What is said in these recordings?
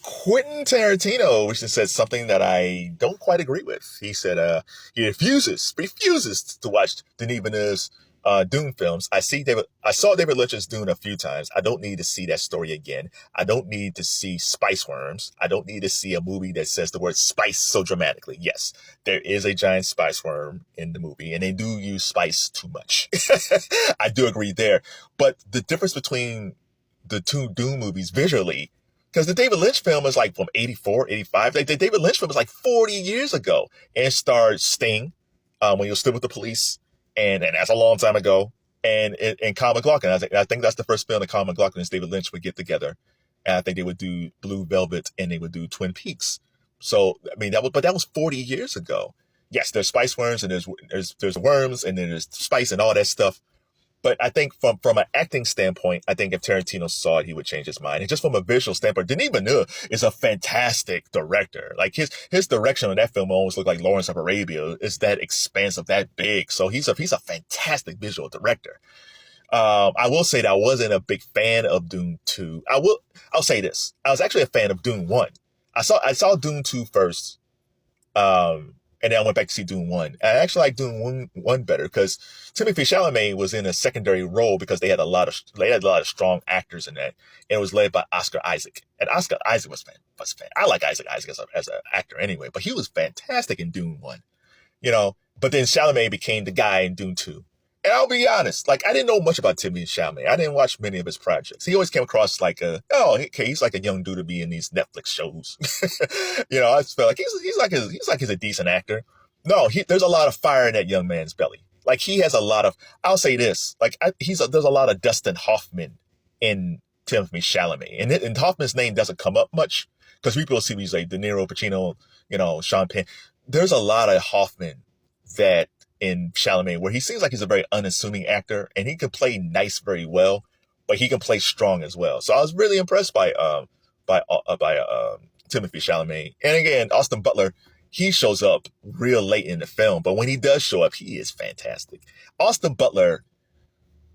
Quentin Tarantino, which said something that I don't quite agree with. He said he refuses to watch Denis Villeneuve's Dune films. I saw David Lynch's Dune a few times. I don't need to see that story again. I don't need to see spice worms. I don't need to see a movie that says the word spice so dramatically. Yes, there is a giant spice worm in the movie, and they do use spice too much. I do agree there. But the difference between the two Dune movies visually, because the David Lynch film is like from 84, 85. The David Lynch film is like 40 years ago. And it starred Sting when he was still with the police. And that's a long time ago. And Kyle MacLachlan. I think that's the first film that Kyle MacLachlan and David Lynch would get together. And I think they would do Blue Velvet and they would do Twin Peaks. So, I mean, that was 40 years ago. Yes, there's spice worms and there's worms and then there's spice and all that stuff. But I think from an acting standpoint, I think if Tarantino saw it, he would change his mind. And just from a visual standpoint, Denis Villeneuve is a fantastic director. Like his direction on that film almost looked like Lawrence of Arabia. It's that expansive, that big. So he's a fantastic visual director. I will say that I wasn't a big fan of Dune 2. I'll say this. I was actually a fan of Dune 1. I saw Dune 2 first. And then I went back to see Dune 1. I actually like Dune 1 better because Timothée Chalamet was in a secondary role because they had a lot of strong actors in that. And it was led by Oscar Isaac. And Oscar Isaac was fan. I like Isaac as an actor anyway, but he was fantastic in Dune 1. But then Chalamet became the guy in Dune 2. And I'll be honest, like I didn't know much about Timothée Chalamet. I didn't watch many of his projects. He always came across like he's like a young dude to be in these Netflix shows. I just felt like he's like a decent actor. No, there's a lot of fire in that young man's belly. Like he has a lot of. I'll say this, like there's a lot of Dustin Hoffman in Timothée Chalamet, and Hoffman's name doesn't come up much because people see these like De Niro, Pacino, Sean Penn. There's a lot of Hoffman that. In Chalamet, where he seems like he's a very unassuming actor and he can play nice very well, but he can play strong as well. So I was really impressed by Timothée Chalamet. And again, Austin Butler, he shows up real late in the film, but when he does show up, he is fantastic. Austin Butler,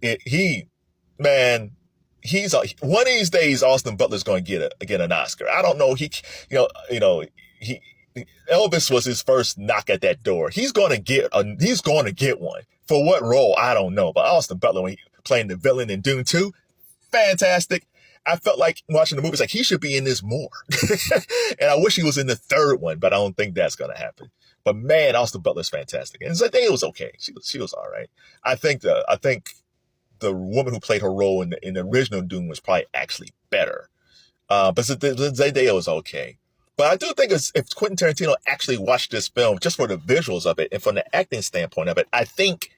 he's one of these days Austin Butler's going to get an Oscar. I don't know. Elvis was his first knock at that door. He's going to get one. For what role? I don't know. But Austin Butler, when he playing the villain in Dune 2, fantastic. I felt like watching the movie, it's like he should be in this more. And I wish he was in the third one, but I don't think that's going to happen. But man, Austin Butler's fantastic. And Zendaya was okay. She was all right. I think the woman who played her role in the original Dune was probably actually better. But Zendaya was okay. But I do think if Quentin Tarantino actually watched this film just for the visuals of it and from the acting standpoint of it, I think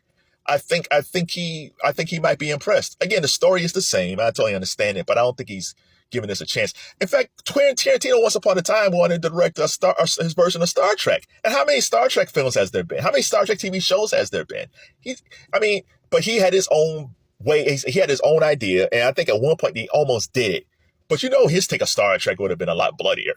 he might be impressed. Again, the story is the same. I totally understand it, but I don't think he's giving this a chance. In fact, Quentin Tarantino once upon a time wanted to direct his version of Star Trek. And how many Star Trek films has there been? How many Star Trek TV shows has there been? But he had his own way. He had his own idea, and I think at one point he almost did it. But his take of Star Trek would have been a lot bloodier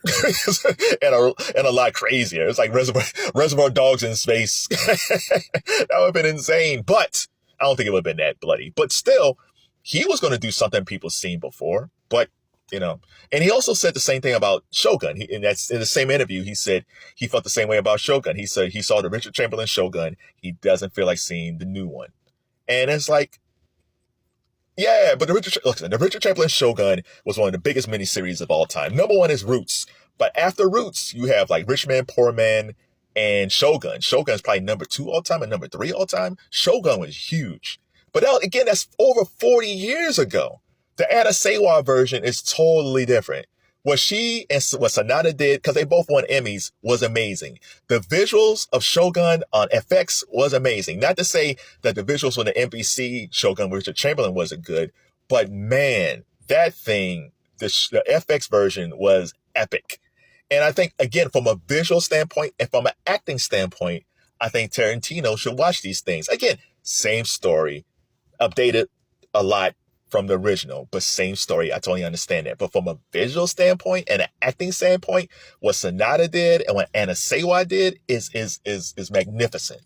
and a lot crazier. It's like Reservoir Dogs in space. That would have been insane. But I don't think it would have been that bloody. But still, he was going to do something people seen before. But, and he also said the same thing about Shogun. In the same interview, he said he felt the same way about Shogun. He said he saw the Richard Chamberlain Shogun. He doesn't feel like seeing the new one. And it's like, yeah, but the Richard Chamberlain Shogun was one of the biggest miniseries of all time. Number one is Roots. But after Roots, you have like Rich Man, Poor Man, and Shogun. Shogun is probably number 2 all time and number 3 all time. Shogun was huge. But again, that's over 40 years ago. The Ana Sawai version is totally different. What she and what Sonata did, because they both won Emmys, was amazing. The visuals of Shogun on FX was amazing. Not to say that the visuals on the NBC Shogun with Richard Chamberlain wasn't good, but man, that thing, the FX version was epic. And I think, again, from a visual standpoint and from an acting standpoint, I think Tarantino should watch these things. Again, same story, updated a lot from the original, but same story. I totally understand that. But from a visual standpoint and an acting standpoint, what Sonata did and what Ana Sawai did is magnificent.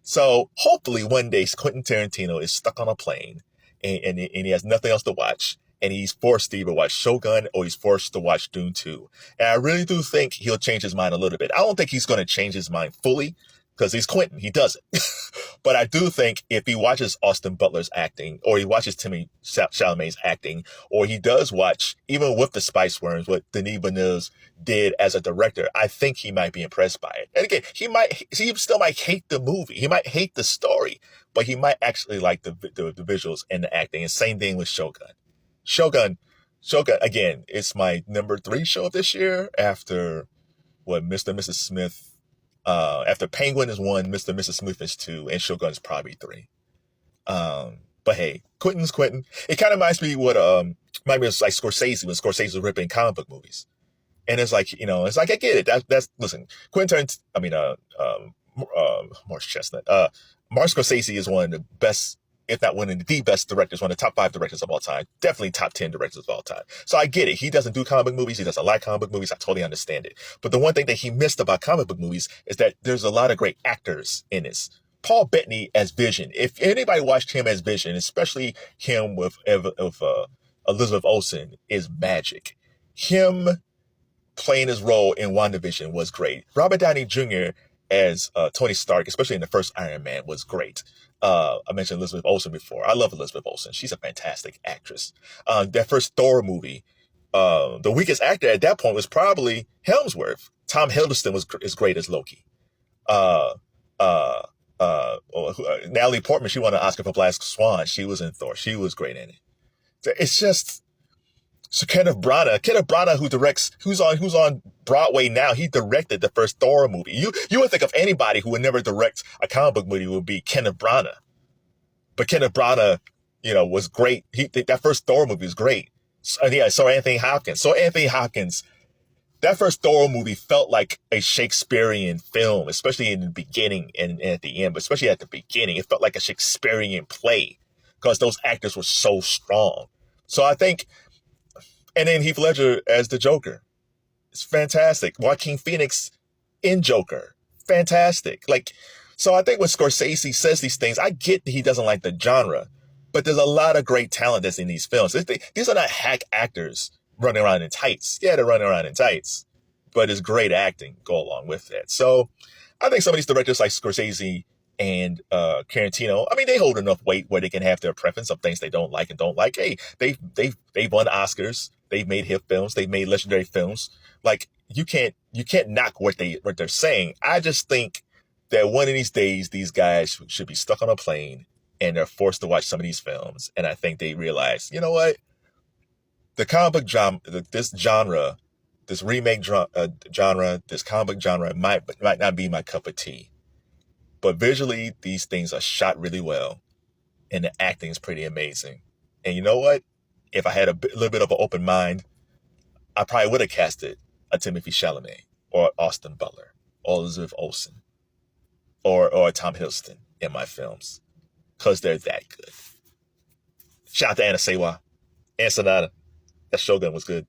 So hopefully one day Quentin Tarantino is stuck on a plane and he has nothing else to watch. and he's forced to either watch Shogun or he's forced to watch Dune 2. And I really do think he'll change his mind a little bit. I don't think he's going to change his mind fully because he's Quentin. He doesn't. But I do think if he watches Austin Butler's acting, or he watches Timothée Chalamet's acting, or he does watch, even with the Spice Worms, what Denis Villeneuve did as a director, I think he might be impressed by it. And again, he still might hate the movie. He might hate the story, but he might actually like the visuals and the acting. And same thing with Shogun. Shogun, again, it's my number 3 show of this year after Mr. and Mrs. Smith. After Penguin is 1, Mr. and Mrs. Smith is 2, and Shogun is probably 3. But hey, Quentin's Quentin. It kind of reminds me what might be like Scorsese when Scorsese was ripping comic book movies. And it's like, it's like I get it. That's listen, Quentin Morris Chestnut. Martin Scorsese is one of the best, if not one of the best directors, one of the top 5 directors of all time, definitely top 10 directors of all time. So I get it. He doesn't do comic book movies. He doesn't like comic book movies. I totally understand it. But the one thing that he missed about comic book movies is that there's a lot of great actors in this. Paul Bettany as Vision. If anybody watched him as Vision, especially him with Elizabeth Olsen, is magic. Him playing his role in WandaVision was great. Robert Downey Jr. as Tony Stark, especially in the first Iron Man, was great. I mentioned Elizabeth Olsen before. I love Elizabeth Olsen. She's a fantastic actress. That first Thor movie, the weakest actor at that point was probably Hemsworth. Tom Hiddleston is great as Loki. Natalie Portman, she won an Oscar for Black Swan. She was in Thor. She was great in it. It's just... So Kenneth Branagh, who's on Broadway now, he directed the first Thor movie. You would think of anybody who would never direct a comic book movie would be Kenneth Branagh. But Kenneth Branagh, was great. That first Thor movie was great. So Anthony Hopkins. That first Thor movie felt like a Shakespearean film, especially in the beginning and at the end, but especially at the beginning. It felt like a Shakespearean play because those actors were so strong. So I think... And then Heath Ledger as the Joker. It's fantastic. Joaquin Phoenix in Joker. Fantastic. So I think when Scorsese says these things, I get that he doesn't like the genre, but there's a lot of great talent that's in these films. These are not hack actors running around in tights. Yeah, they're running around in tights, but it's great acting go along with that. So I think some of these directors like Scorsese and Tarantino, they hold enough weight where they can have their preference of things they don't like and don't like. Hey, they've won Oscars. They've made hit films. They've made legendary films. You can't knock what they're saying. I just think that one of these days, these guys should be stuck on a plane and they're forced to watch some of these films. And I think they realize, you know what? The comic book genre, this genre, this remake genre, this comic book genre might not be my cup of tea. But visually, these things are shot really well. And the acting is pretty amazing. And you know what? If I had a little bit of an open mind, I probably would have casted a Timothée Chalamet or Austin Butler or Elizabeth Olsen or Tom Hiddleston in my films because they're that good. Shout out to Ana Sawai and Sonata. That Shogun was good.